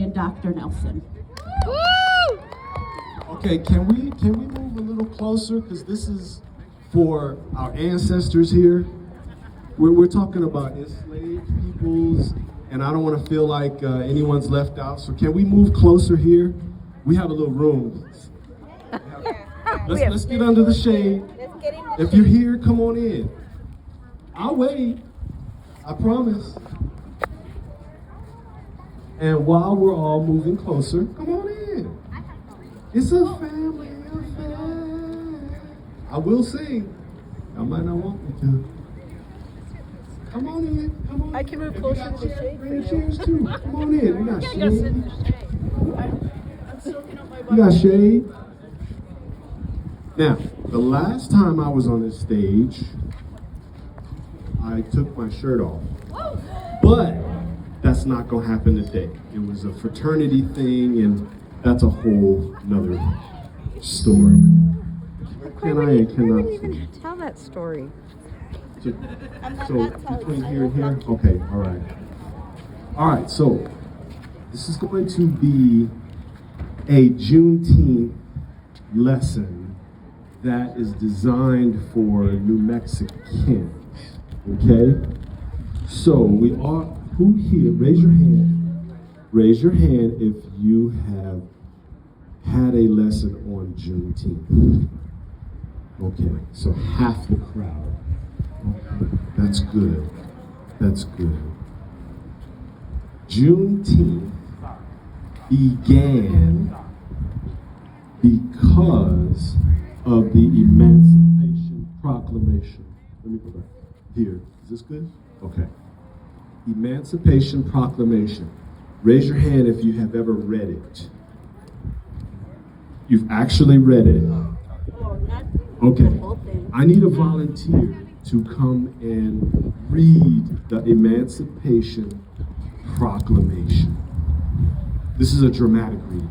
and Dr. Nelson. Okay, can we move a little closer, because this is for our ancestors here. We're talking about enslaved peoples, and I don't want to feel like anyone's left out. So can we move closer here? We have a little room. Let's get under the shade. If you're here, come on in. I'll wait. I promise. And while we're all moving closer, come on in. It's a family affair. I will sing. I might not want me to. Come on in. Come on. I can move closer to the shade for Bring you. chairs too. Come on in. We got shade. We got shade. Now, the last time I was on this stage, I took my shirt off. But that's not gonna happen today. It was a fraternity thing, and that's a whole nother story. Can I and cannot even tell that story. So between here and here? Okay, all right. All right, so this is going to be a Juneteenth lesson that is designed for New Mexicans, okay? So we are, who here, raise your hand. Raise your hand if you have had a lesson on Juneteenth. Okay, so half the crowd. Okay, that's good. That's good. Juneteenth began because of the Emancipation Proclamation. Let me go back. Here, is this good? Okay. Emancipation Proclamation. Raise your hand if you have ever read it. You've actually read it. Okay. I need a volunteer to come and read the Emancipation Proclamation. This is a dramatic reading.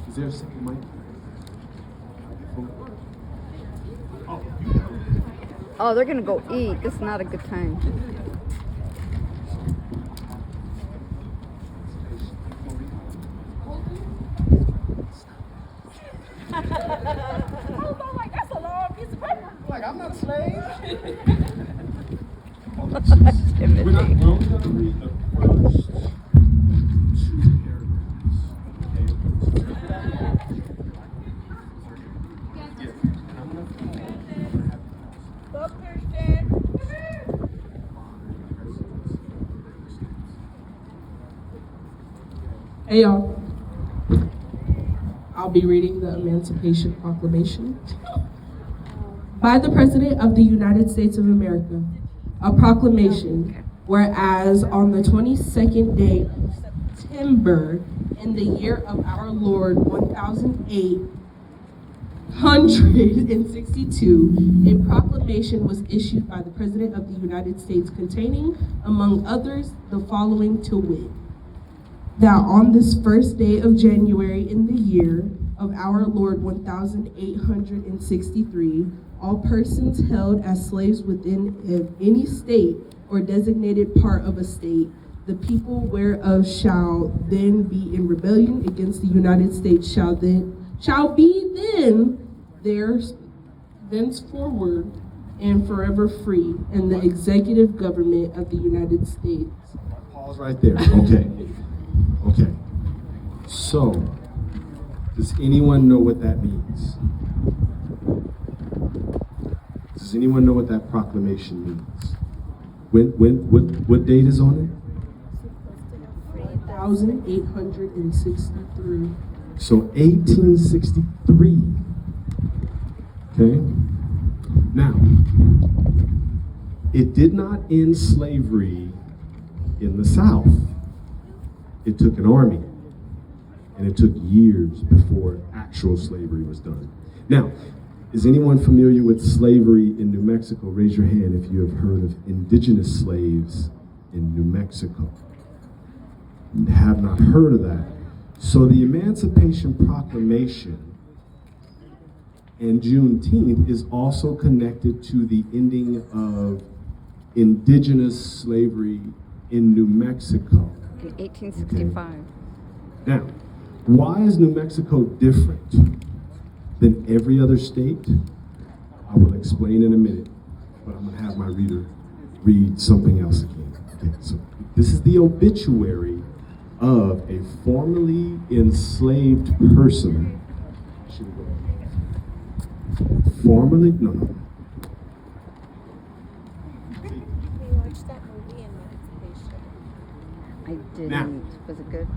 Is there a second mic? Oh, they're gonna go eat. This is not a good time. Like, I'm not a slave. We're only Timothy. going to read the first two paragraphs. Okay? Yeah. And I'm going to Hey y'all, I'll be reading the Emancipation Proclamation. By the President of the United States of America, a proclamation, whereas on the 22nd day of September in the year of our Lord 1862, a proclamation was issued by the President of the United States containing, among others, the following to wit: that on this first day of January in the year of our Lord 1863, all persons held as slaves within any state or designated part of a state, the people whereof shall then be in rebellion against the United States shall be theirs thenceforward and forever free, and the executive government of the United States. pause right there. Okay. Okay. So, does anyone know what that means? Does anyone know what that proclamation means? What date is on it? 1863. So 1863. Okay? Now, it did not end slavery in the South. It took an army, and it took years before actual slavery was done. Now, is anyone familiar with slavery in New Mexico? Raise your hand if you have heard of indigenous slaves in New Mexico. Have not heard of that. So the Emancipation Proclamation and Juneteenth is also connected to the ending of indigenous slavery in New Mexico. in 1865. Now, why is New Mexico different than every other state? I will explain in a minute, but I'm going to have my reader read something else again. Okay, so this is the obituary of a formerly enslaved person. Formerly? No. We watched that movie Emancipation. I didn't. Now. Was it good?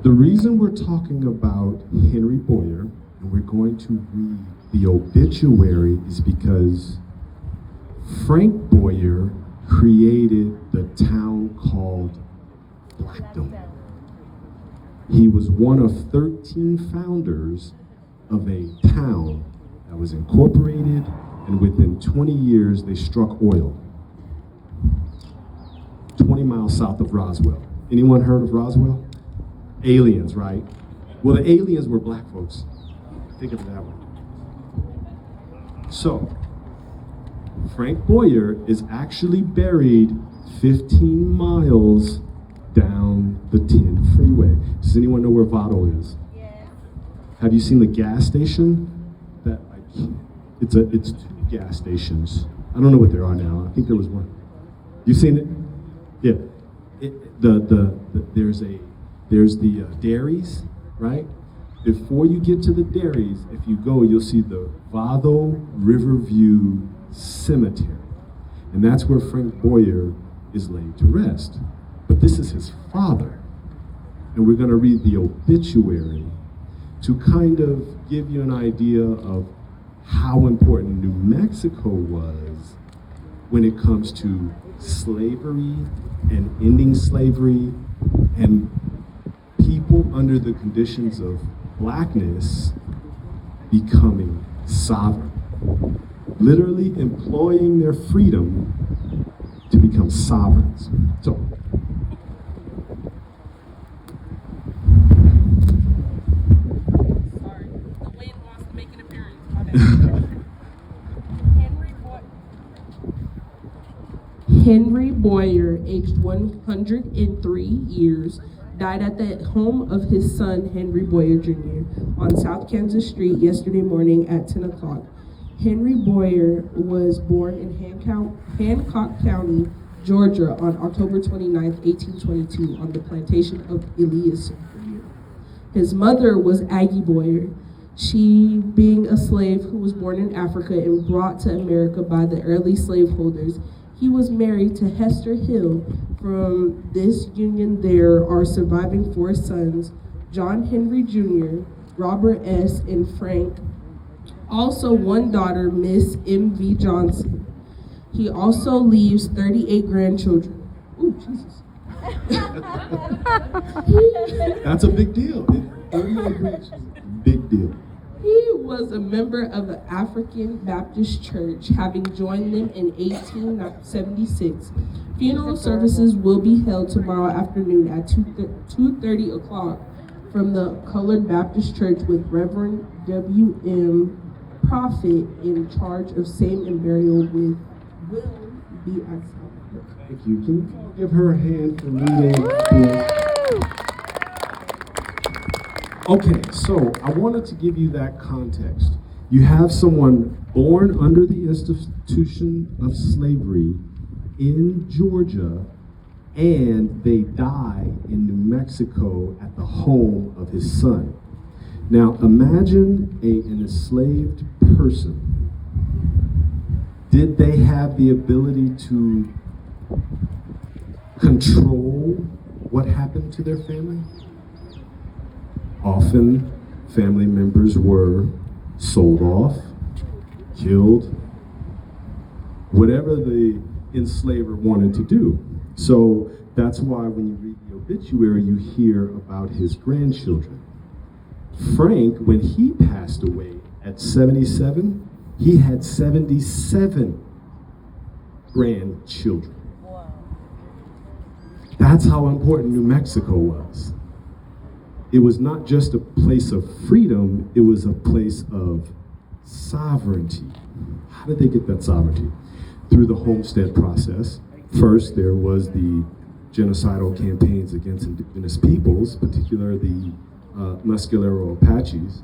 The reason we're talking about Henry Boyer and we're going to read the obituary is because Frank Boyer created the town called Blackdom. He was one of 13 founders of a town that was incorporated, and within 20 years they struck oil. 20 miles south of Roswell. Anyone heard of Roswell? Aliens, right? Well, the aliens were black folks. Think of it that way. So, Frank Boyer is actually buried 15 miles down the 10 freeway. Does anyone know where Vado is? Yes. Have you seen the gas station? It's two gas stations. I don't know what there are now. I think there was one. You seen it? Yeah. There's the dairies, right? Before you get to the dairies, if you go, you'll see the Vado Riverview Cemetery. And that's where Frank Boyer is laid to rest. But this is his father. And we're going to read the obituary to kind of give you an idea of how important New Mexico was when it comes to slavery and ending slavery and people under the conditions of blackness becoming sovereign, literally employing their freedom to become sovereigns. So, Sorry, the wind wants to make an appearance. Henry Boyer, aged 103 years, died at the home of his son, Henry Boyer Jr., on South Kansas Street yesterday morning at 10 o'clock. Henry Boyer was born in Hancock County, Georgia, on October 29, 1822, on the plantation of Elias. His mother was Aggie Boyer, she being a slave who was born in Africa and brought to America by the early slaveholders. He was married to Hester Hill. From this union there are surviving 4 sons, John Henry Jr., Robert S., and Frank. Also 1 daughter, Miss M.V. Johnson. He also leaves 38 grandchildren. Ooh, Jesus. that's a big deal. Big deal. He was a member of the African Baptist Church, having joined them in 1876. Funeral services will be held tomorrow afternoon at 2:30 o'clock from the Colored Baptist Church with Reverend W.M. Prophet in charge of same and burial with will be at Thank you. Can you all give her a hand for reading? Okay, so I wanted to give you that context. You have someone born under the institution of slavery in Georgia, and they die in New Mexico at the home of his son. Now, imagine an enslaved person. Did they have the ability to control what happened to their family? Often, family members were sold off, killed, whatever the enslaver wanted to do. So that's why when you read the obituary, you hear about his grandchildren. Frank, when he passed away at 77, he had 77 grandchildren. Wow. That's how important New Mexico was. It was not just a place of freedom, it was a place of sovereignty. How did they get that sovereignty? Through the homestead process. First, there was the genocidal campaigns against indigenous peoples, particularly the Muscalero Apaches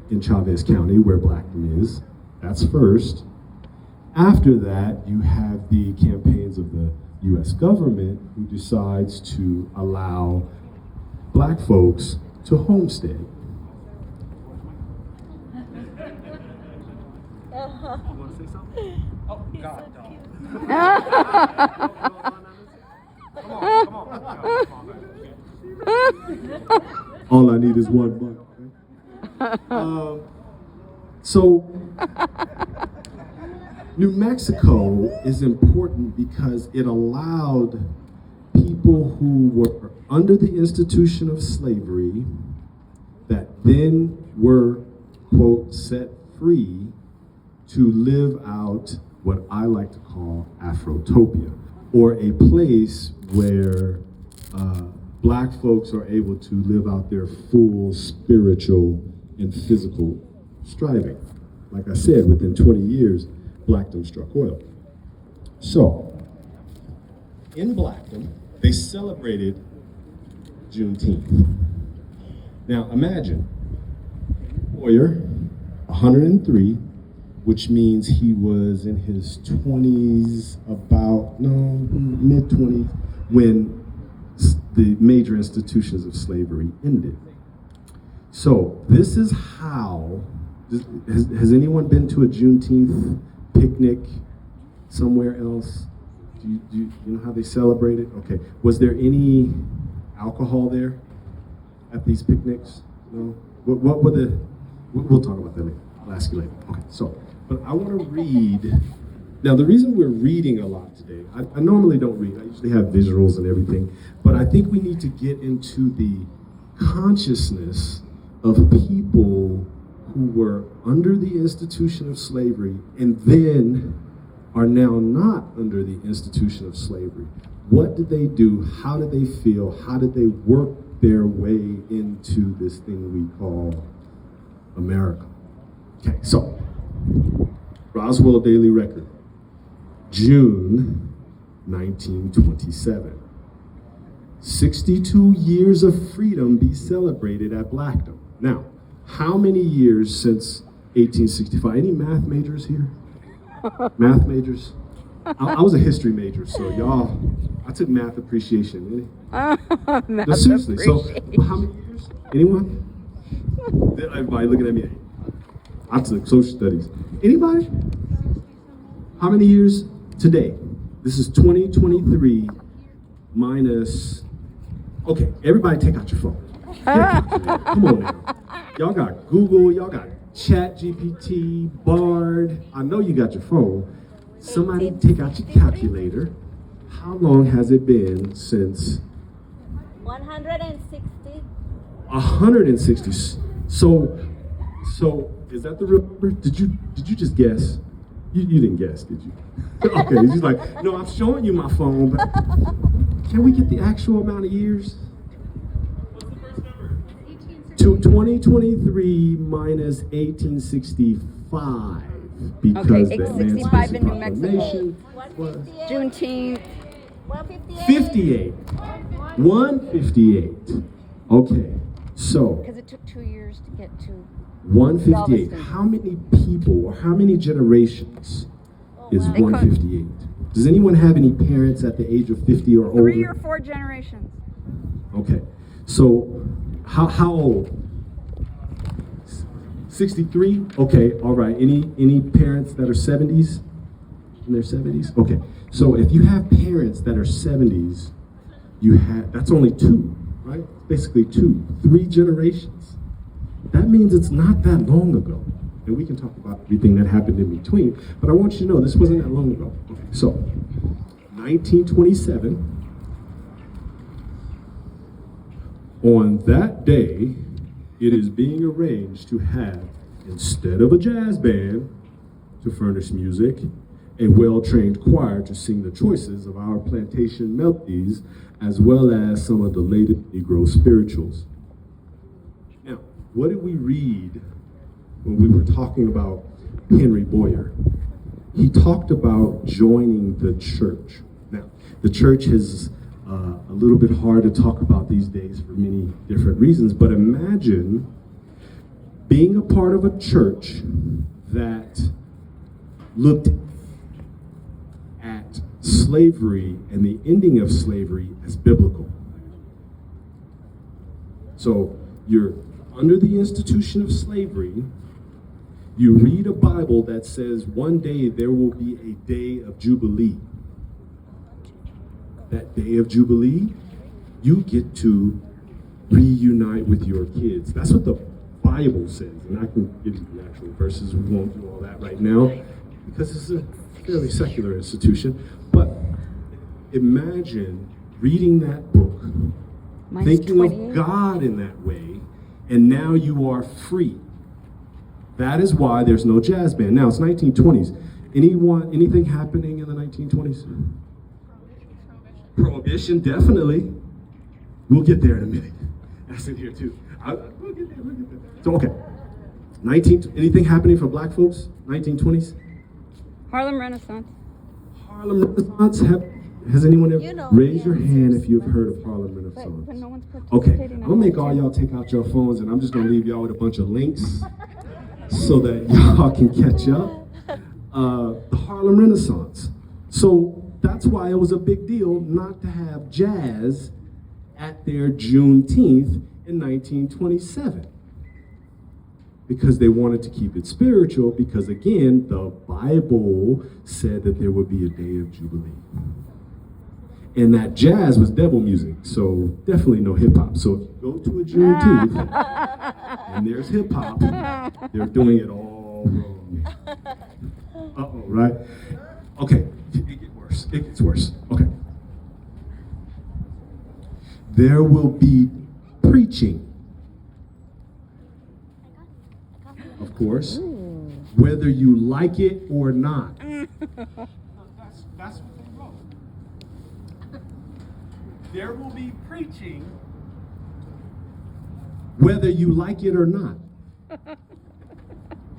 in Chavez County, where Blackton is. That's first. After that, you have the campaigns of the U.S. government, who decides to allow black folks to homestead. You want to say something? Oh, God, All I need is one buck. So, New Mexico is important because it allowed people who were under the institution of slavery that then were, quote, set free to live out what I like to call Afrotopia, or a place where black folks are able to live out their full spiritual and physical striving. Like I said, within 20 years, Blackton struck oil. So, in Blackton, they celebrated Juneteenth. Now imagine, Boyer, 103, which means he was in his 20s, mid-20s, when the major institutions of slavery ended. So this is how, has anyone been to a Juneteenth picnic somewhere else? Do you know how they celebrate it? Okay, was there any alcohol there at these picnics? No? What were the, we'll talk about that later. I'll ask you later. Okay, so, but I want to read. Now, the reason we're reading a lot today, I normally don't read. I usually have visuals and everything, but I think we need to get into the consciousness of people who were under the institution of slavery and then are now not under the institution of slavery. What did they do? How did they feel? How did they work their way into this thing we call America? Okay, so, Roswell Daily Record. June 1927. 62 years of freedom be celebrated at Blackton. Now, how many years since 1865? Any math majors here? Math majors? I was a history major, so y'all, I took math appreciation. No, seriously, so how many years? Anyone? Everybody looking at me. I took social studies. Anybody? How many years today? This is 2023 minus, okay, everybody take out your phone. Come on now. Y'all got Google, y'all got Chat GPT, Bard. I know you got your phone. Somebody take out your calculator. How long has it been since? 160. 160. So is that the real number? Did you just guess? You didn't guess, did you? Okay, he's like, no, I'm showing you my phone, but can we get the actual amount of years? What's the first number? 2023 minus 1865. Because Okay, the 65 in New Emancipation Mexico. was Juneteenth. 158. 58. 158. Okay, so Because it took 2 years to get to. 158. Galveston. How many people or how many generations is wow. They could- 158? Does anyone have any parents at the age of 50 or older? 3 or 4 generations. Okay, so how old? 63? Okay, all right. Any parents that are 70s? In their 70s? Okay, so if you have parents that are 70s, that's only 2, right? Basically 2, 3 generations. That means it's not that long ago. And we can talk about everything that happened in between, but I want you to know this wasn't that long ago. Okay, so 1927, on that day, it is being arranged to have, instead of a jazz band to furnish music, a well-trained choir to sing the choices of our plantation melodies, as well as some of the latest Negro spirituals. Now, what did we read when we were talking about Henry Boyer? He talked about joining the church. Now, the church has a little bit hard to talk about these days for many different reasons, but imagine being a part of a church that looked at slavery and the ending of slavery as biblical. So you're under the institution of slavery. You read a Bible that says one day there will be a day of Jubilee. That day of Jubilee, you get to reunite with your kids. That's what the Bible says. And I can give you the actual verses. We won't do all that right now because it's a fairly secular institution. But imagine reading that book, thinking of God in that way, and now you are free. That is why there's no jazz band. Now, it's 1920s. Anything happening in the 1920s? Prohibition, definitely. We'll get there in a minute. That's in here, too. We'll get there. So, okay. Anything happening for black folks? 1920s? Harlem Renaissance. Harlem Renaissance? Has anyone ever raised your hand if you've heard of Harlem Renaissance? But no one's Okay, participating. I'm gonna make all y'all take out your phones, and I'm just gonna leave y'all with a bunch of links so that y'all can catch up. The Harlem Renaissance. So that's why it was a big deal not to have jazz at their Juneteenth in 1927. Because they wanted to keep it spiritual, because again, the Bible said that there would be a day of Jubilee. And that jazz was devil music, so definitely no hip hop. So if you go to a Juneteenth and there's hip hop, they're doing it all wrong. Uh-oh, right? Okay, it gets worse. It gets worse. Okay. There will be preaching, of course, whether you like it or not. That's what they wrote. There will be preaching whether you like it or not.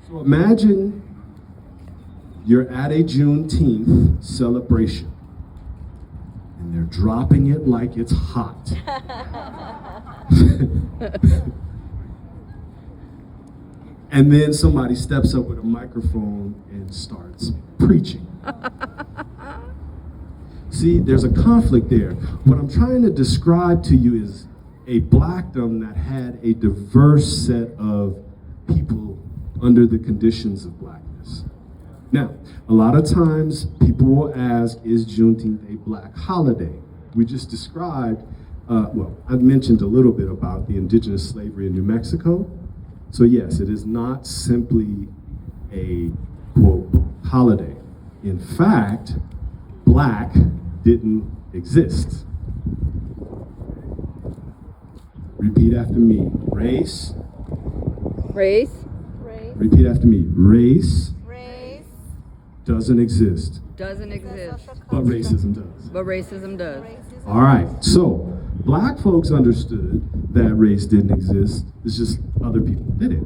So imagine you're at a Juneteenth celebration and they're dropping it like it's hot. And then somebody steps up with a microphone and starts preaching. See, there's a conflict there. What I'm trying to describe to you is a blackdom that had a diverse set of people under the conditions of blackness. Now, a lot of times people will ask, is Juneteenth a black holiday? We just described, I've mentioned a little bit about the indigenous slavery in New Mexico. So yes, it is not simply a, quote, holiday. In fact, black didn't exist. Repeat after me. Race. Race. Repeat after me. Race doesn't exist. Doesn't exist. But racism does. But racism does. All right, so black folks understood that race didn't exist. It's just other people did it.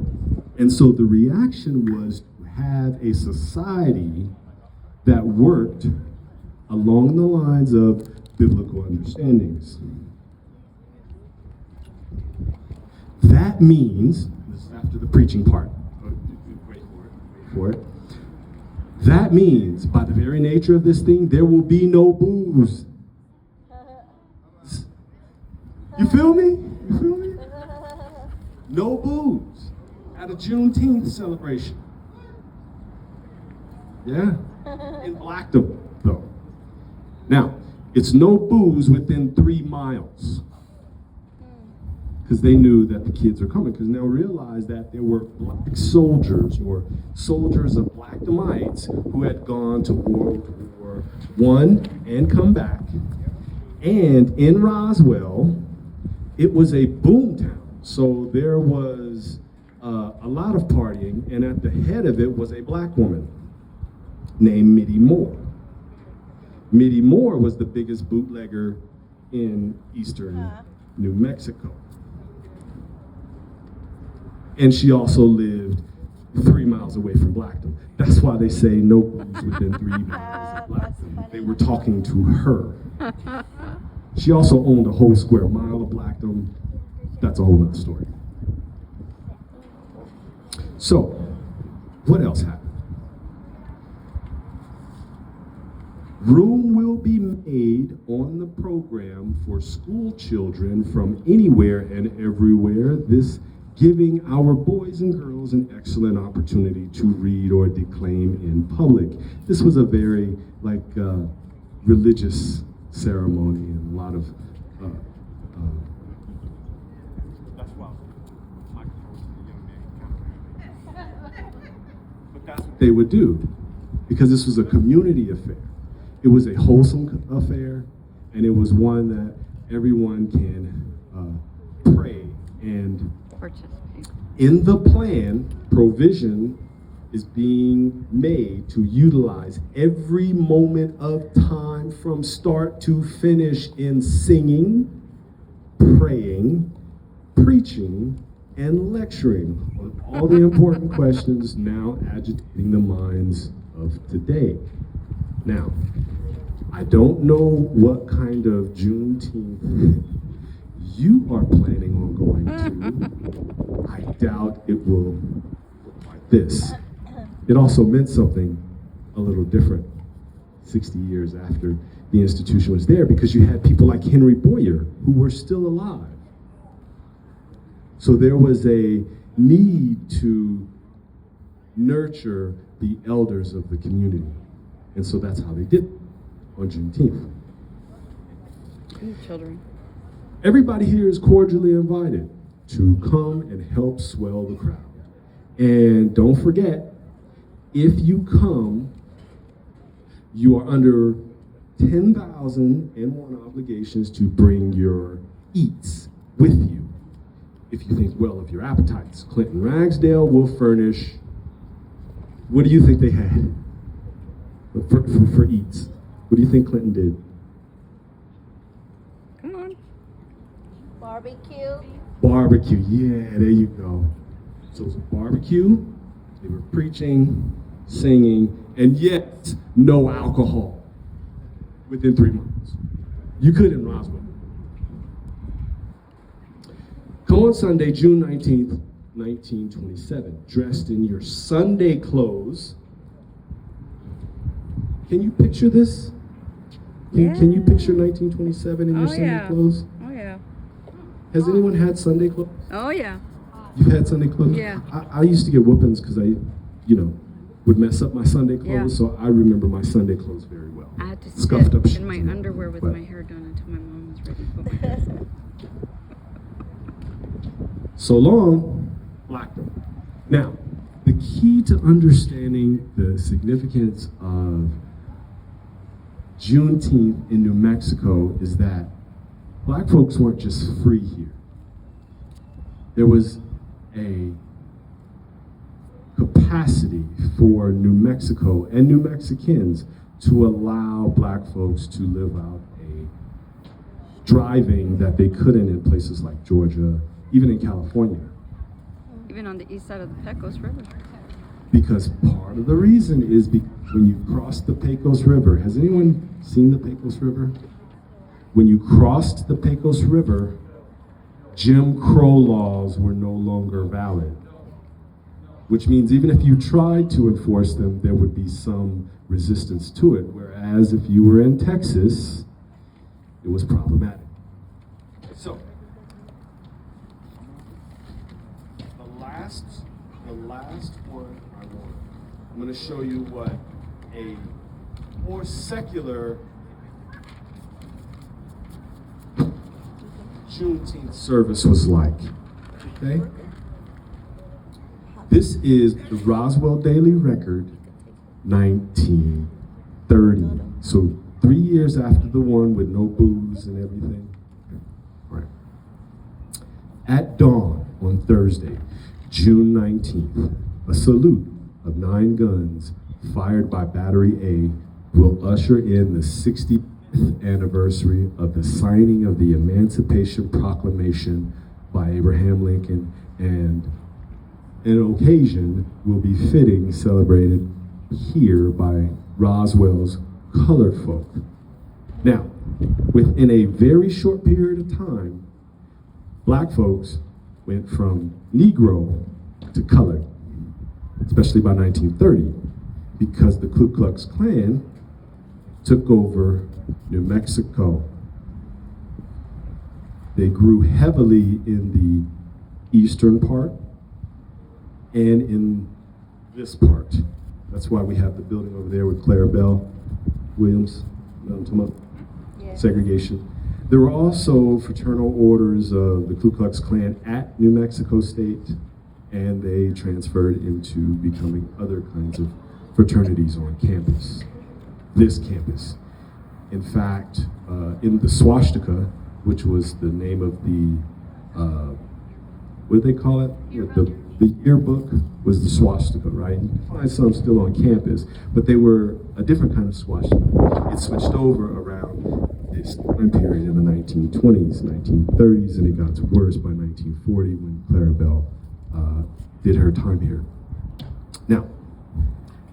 And so the reaction was to have a society that worked along the lines of biblical understandings. That means, this is after the preaching part. Wait for it. That means, by the very nature of this thing, there will be no booze. You feel me? You feel me? No booze at a Juneteenth celebration. Yeah, in Blackdom, though. Now, it's no booze within 3 miles. Because they knew that the kids are coming. Because now realize that there were black soldiers or soldiers of Blackdomites who had gone to World War I and come back. And in Roswell, it was a boom town. So there was a lot of partying, and at the head of it was a black woman named Mittie Moore. Mittie Moore was the biggest bootlegger in eastern New Mexico. And she also lived 3 miles away from Blackdom. That's why they say no booze within 3 miles of Blackdom. They were talking to her. She also owned a whole square mile of blackdom. That's a whole other story. So, what else happened? Room will be made on the program for school children from anywhere and everywhere, this giving our boys and girls an excellent opportunity to read or declaim in public. This was a very religious ceremony and a lot of That's why microphones for the young man. But that's what they would do, because this was a community affair. It was a wholesome affair, and it was one that everyone can pray. And Participate. in the plan, provision is being made to utilize every moment of time from start to finish in singing, praying, preaching, and lecturing on all the important questions now agitating the minds of today. Now, I don't know what kind of Juneteenth you are planning on going to. I doubt it will look like this. It also meant something a little different 60 years after the institution was there, because you had people like Henry Boyer who were still alive. So there was a need to nurture the elders of the community. And so that's how they did it on Juneteenth. Children. Everybody here is cordially invited to come and help swell the crowd. And don't forget, if you come, you are under 10,001 obligations to bring your eats with you. If you think well of your appetites, Clinton Ragsdale will furnish. What do you think they had for eats? What do you think Clinton did? Come on. Barbecue. Barbecue, yeah, there you go. So it was a barbecue, they were preaching, singing, and yet no alcohol within 3 months. You could in Roswell. Come on Sunday, June 19th, 1927, dressed in your Sunday clothes. Can you picture this? Can you picture 1927 in your Sunday clothes? Oh yeah. Has anyone had Sunday clothes? Oh yeah. You've had Sunday clothes? Yeah. I used to get whoopings because I, would mess up my Sunday clothes, Yeah. so I remember my Sunday clothes very well. I had to Scuffed sit up shoes in my and underwear with but- my hair done until my mom was ready to put my dress on. So long, blackdom. Now, the key to understanding the significance of Juneteenth in New Mexico is that black folks weren't just free here. There was a capacity for New Mexico and New Mexicans to allow black folks to live out a driving that they couldn't in places like Georgia, even in California. Even on the east side of the Pecos River. Because part of the reason is when you cross the Pecos River, has anyone seen the Pecos River? When you crossed the Pecos River, Jim Crow laws were no longer valid. Which means even if you tried to enforce them, there would be some resistance to it. Whereas if you were in Texas, it was problematic. So, the last one I'm going to show you what a more secular Juneteenth service was like. Okay? This is the Roswell Daily Record, 1930. So 3 years after the one with no booze and everything. All right. At dawn on Thursday, June 19th, a salute of 9 guns fired by Battery A will usher in the 60th anniversary of the signing of the Emancipation Proclamation by Abraham Lincoln, and an occasion will be fitting celebrated here by Roswell's colored folk. Now, within a very short period of time, black folks went from Negro to colored, especially by 1930, because the Ku Klux Klan took over New Mexico. They grew heavily in the eastern part and in this part. That's why we have the building over there with Clara Bell Williams. You know what I'm talking about? Yes. Segregation. There were also fraternal orders of the Ku Klux Klan at New Mexico State, and they transferred into becoming other kinds of fraternities on campus, this campus. In fact, in the swastika, which was the name of the, what do they call it? The yearbook was the swastika, right? You can find some still on campus, but they were a different kind of swastika. It switched over around this time period in the 1920s, 1930s, and it got worse by 1940 when Clara Bell did her time here. Now,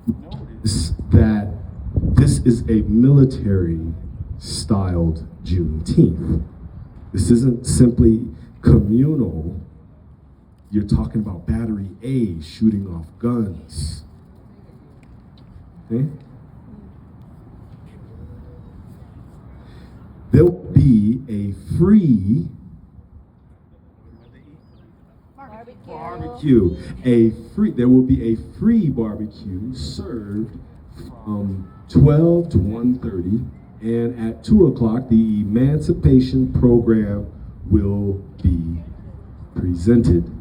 notice that this is a military-styled Juneteenth. This isn't simply communal. You're talking about Battery A shooting off guns. Okay? There'll be a free barbecue. There will be a free barbecue served from 12 to 1:30, and at 2 o'clock, the Emancipation Program will be presented.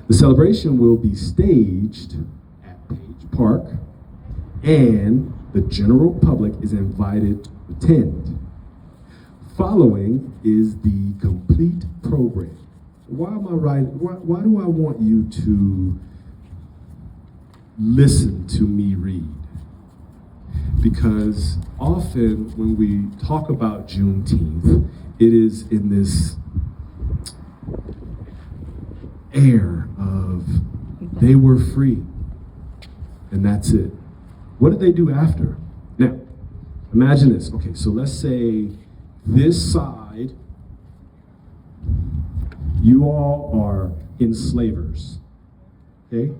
The celebration will be staged at Page Park, and the general public is invited to attend. Following is the complete program. Why am I writing? Why do I want you to listen to me read? Because often when we talk about Juneteenth, it is in this air of they were free and that's it. What did they do after? Now, imagine this. Okay, so let's say this side, you all are enslavers, okay?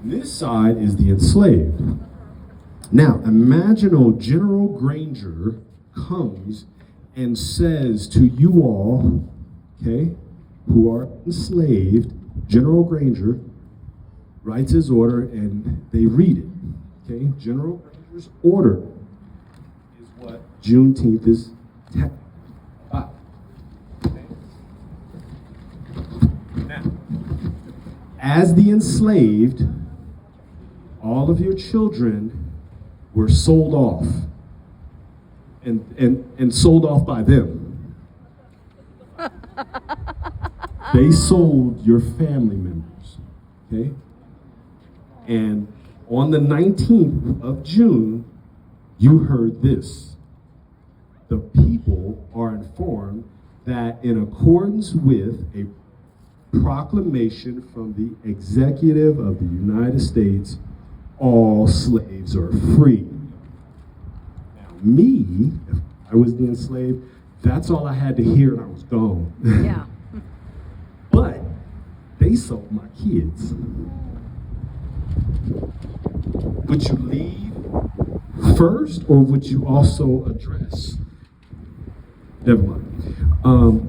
This side is the enslaved. Now, imagine General Granger comes and says to you all, okay, who are enslaved, General Granger writes his order and they read it, okay? General Granger's order is what Juneteenth is about. Okay? Now, as the enslaved, all of your children were sold off and sold off by them. They sold your family members, okay? And on the 19th of June, you heard this. The people are informed that in accordance with a proclamation from the executive of the United States, all slaves are free. Now, me, if I was the enslaved, that's all I had to hear and I was gone. Yeah. But they sold my kids. Would you leave first or would you also address? Never mind.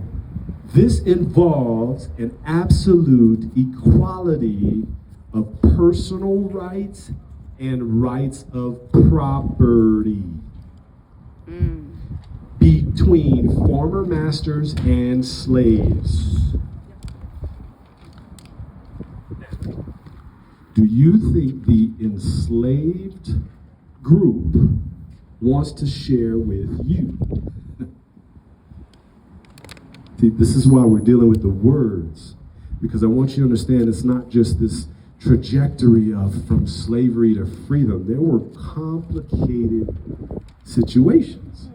This involves an absolute equality of personal rights and rights of property between former masters and slaves. Do you think the enslaved group wants to share with you? See, this is why we're dealing with the words, because I want you to understand it's not just this trajectory of from slavery to freedom. There were complicated situations.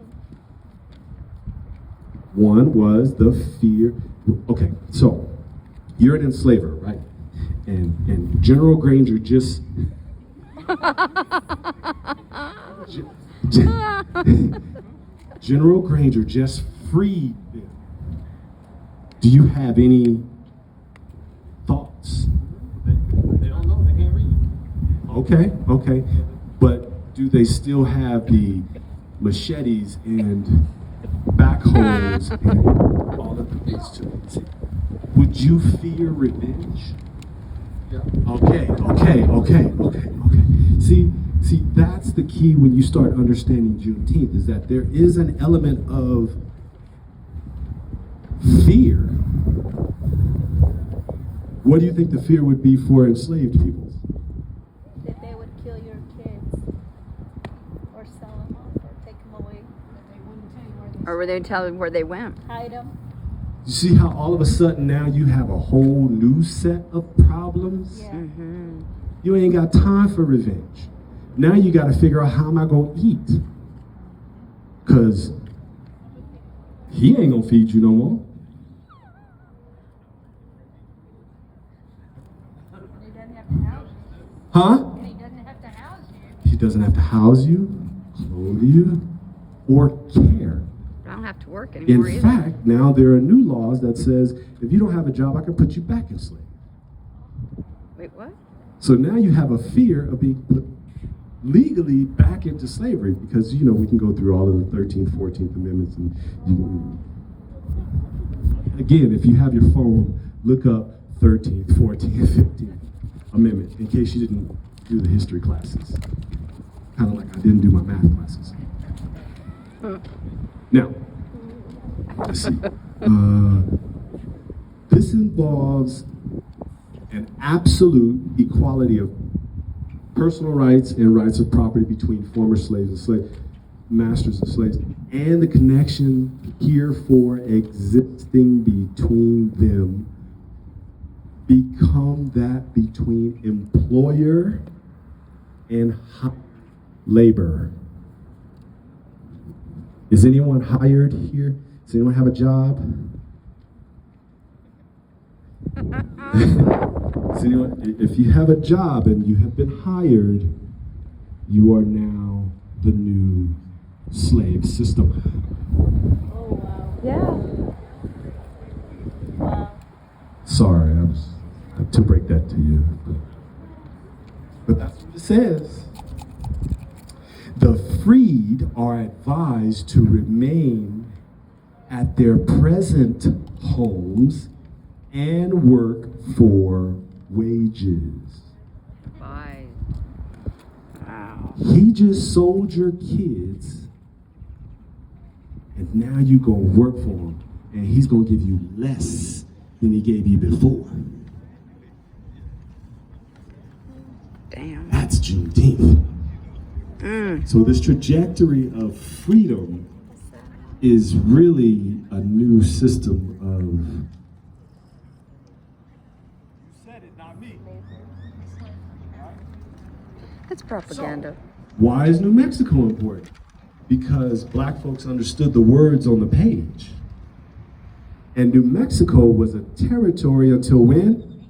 One was the fear. Okay, so you're an enslaver, right? And General Granger just General Granger just freed them. Do you have any thoughts? They don't know. They can't read. Okay. But do they still have the machetes and backhoes and all of the instruments? Would you fear revenge? Yeah. Okay. See, that's the key when you start understanding Juneteenth, is that there is an element of fear. What do you think the fear would be for enslaved people? That they would kill your kids or sell them off or take them away. That they wouldn't tell you where they Or were they telling where they went? hide them. You see how all of a sudden now you have a whole new set of problems? Yeah. Mm-hmm. You ain't got time for revenge. Now you got to figure out, how am I going to eat? Because he ain't going to feed you no more. He doesn't have to house you. Huh? He doesn't have to house you. He doesn't have to house you, clothe you, or care. I don't have to work anymore In either. fact, now there are new laws that says, if you don't have a job, I can put you back in slavery. Wait, what? So now you have a fear of being put legally back into slavery, because, you know, we can go through all of the 13th, 14th Amendments. And again, if you have your phone, look up 13th, 14th, 15th Amendment, in case you didn't do the history classes. Kind of like I didn't do my math classes. Now, let's see. This involves an absolute equality of personal rights and rights of property between former slaves and slave masters and slaves, and the connection herefore existing between them become that between employer and laborer. Is anyone hired here? Does anyone have a job? Does anyone, if you have a job and you have been hired, you are now the new slave system. Oh, wow. Yeah. Wow. Sorry, I had to break that to you. But that's what it says. The freed are advised to remain at their present homes and work for wages. Bye. Wow. He just sold your kids, and now you gonna work for him, and he's gonna give you less than he gave you before. Damn. That's Juneteenth. Mm. So this trajectory of freedom is really a new system of. You said it, not me. That's propaganda. Why is New Mexico important? Because black folks understood the words on the page. And New Mexico was a territory until when?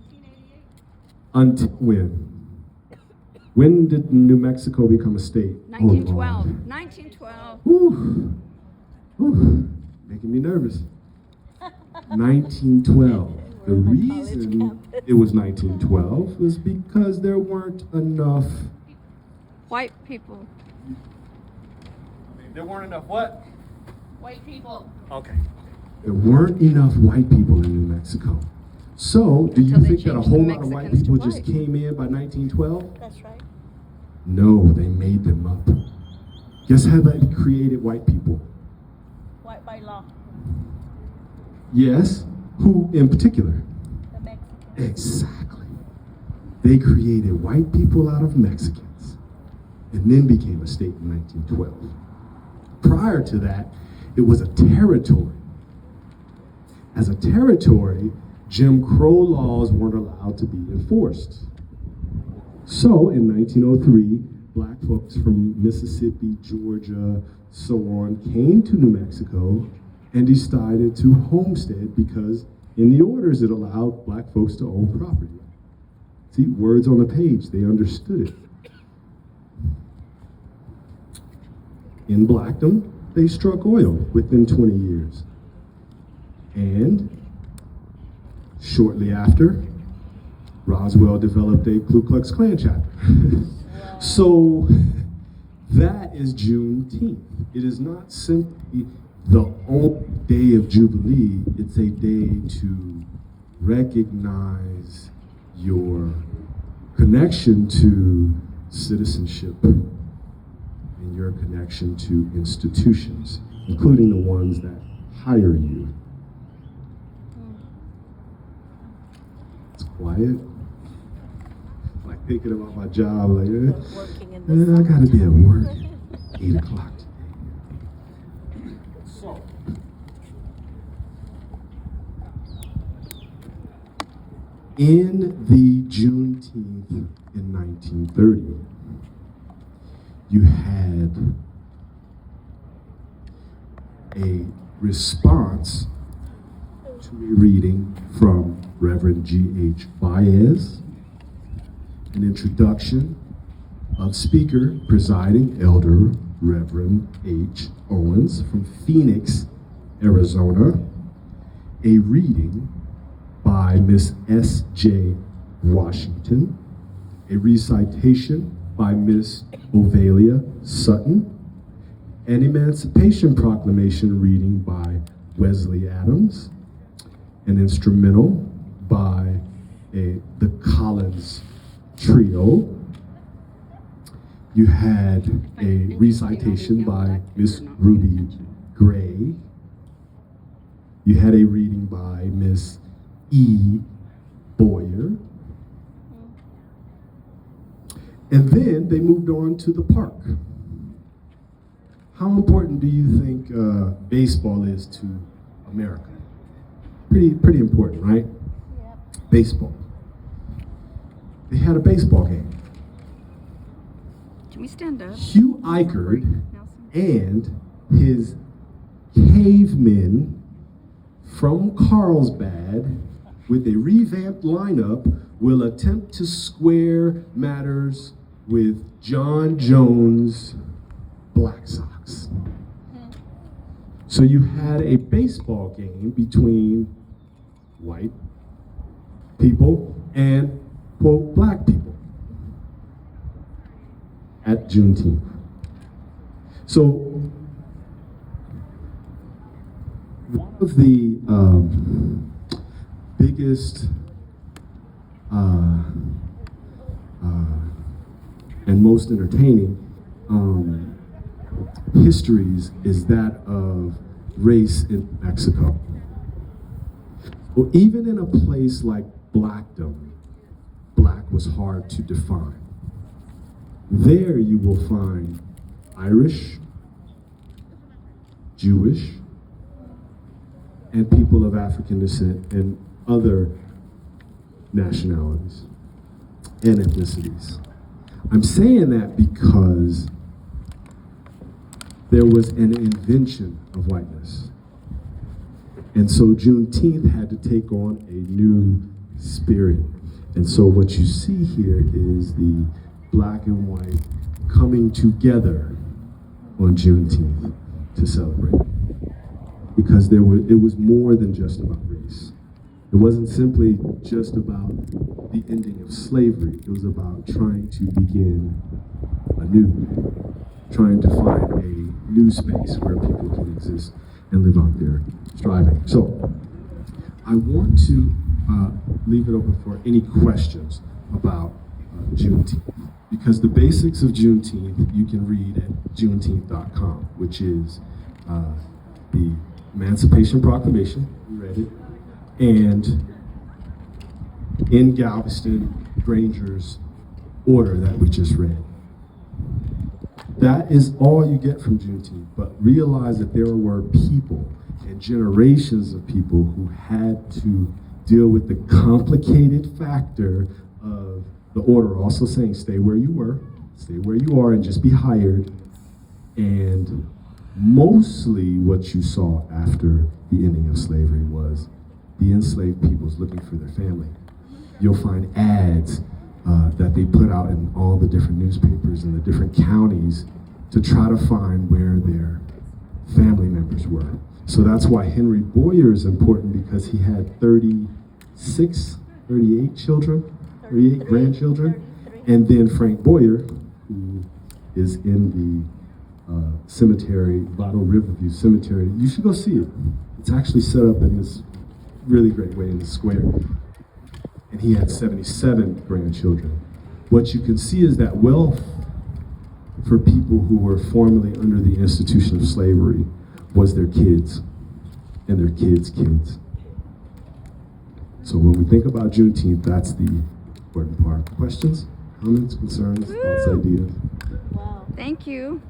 Until when? When did New Mexico become a state? 1912. Oh, Lord. 1912. Whew. Whew. Making me nervous. 1912. The reason it was 1912 was because there weren't enough. White people. There weren't enough what? White people. Okay. There weren't enough white people in New Mexico. So, do you Until they think that a changed whole the lot of white Mexicans to people just white. came in by 1912? That's right. No, they made them up. Guess how they created white people? White by law. Yes. Who in particular? The Mexicans. Exactly. They created white people out of Mexicans and then became a state in 1912. Prior to that, it was a territory. As a territory, Jim Crow laws weren't allowed to be enforced. So in 1903, black folks from Mississippi, Georgia, so on, came to New Mexico and decided to homestead because in the orders it allowed black folks to own property. See, words on the page, they understood it. in Blackdom, they struck oil within 20 years. And shortly after, Roswell developed a Ku Klux Klan chapter. So that is Juneteenth. It is not simply the only day of Jubilee, it's a day to recognize your connection to citizenship and your connection to institutions, including the ones that hire you. It's quiet. Like thinking about my job, like, Working in the I gotta be at work at 8 o'clock today. So, in the Juneteenth in 1930, you had a response to a reading from Reverend G.H. Baez, an introduction of speaker presiding elder Reverend H. Owens from Phoenix, Arizona, a reading by Miss S.J. Washington, a recitation by Miss Ovalia Sutton, an Emancipation Proclamation reading by Wesley Adams, an instrumental by the Collins Trio. You had a recitation by Miss Ruby Gray. You had a reading by Miss E. Boyer. And then they moved on to the park. How important do you think baseball is to America? Pretty important, right? Yep. Baseball. They had a baseball game. Can we stand up? Hugh Eichard Nelson? and his cavemen from Carlsbad with a revamped lineup will attempt to square matters with John Jones' Black Sox. So you had a baseball game between white people and, quote, black people at Juneteenth. So one of the biggest and most entertaining histories is that of race in Mexico. Well, even in a place like Blackdom, black was hard to define. There you will find Irish, Jewish, and people of African descent and other nationalities and ethnicities. I'm saying that because there was an invention of whiteness. And so Juneteenth had to take on a new spirit. And so what you see here is the black and white coming together on Juneteenth to celebrate. Because it was more than just about race. It wasn't simply just about the ending of slavery. It was about trying to begin anew, trying to find a new space where people can exist and live out their striving. So I want to leave it open for any questions about Juneteenth, because the basics of Juneteenth you can read at Juneteenth.com, which is the Emancipation Proclamation, we read it, and in Galveston Granger's order that we just read. That is all you get from Juneteenth, but realize that there were people and generations of people who had to deal with the complicated factor of the order also saying stay where you were, stay where you are and just be hired. And mostly what you saw after the ending of slavery was the enslaved peoples looking for their family. You'll find ads that they put out in all the different newspapers in the different counties to try to find where their family members were. So that's why Henry Boyer is important, because he had 38 children, 38 grandchildren. 33. And then Frank Boyer, who is in the cemetery, Bottle Riverview Cemetery. You should go see it. It's actually set up in this really great way in the square. And he had 77 grandchildren. What you can see is that wealth for people who were formerly under the institution of slavery was their kids and their kids' kids. So when we think about Juneteenth, that's the important part. Questions, comments, concerns, thoughts, ideas? Wow. Thank you.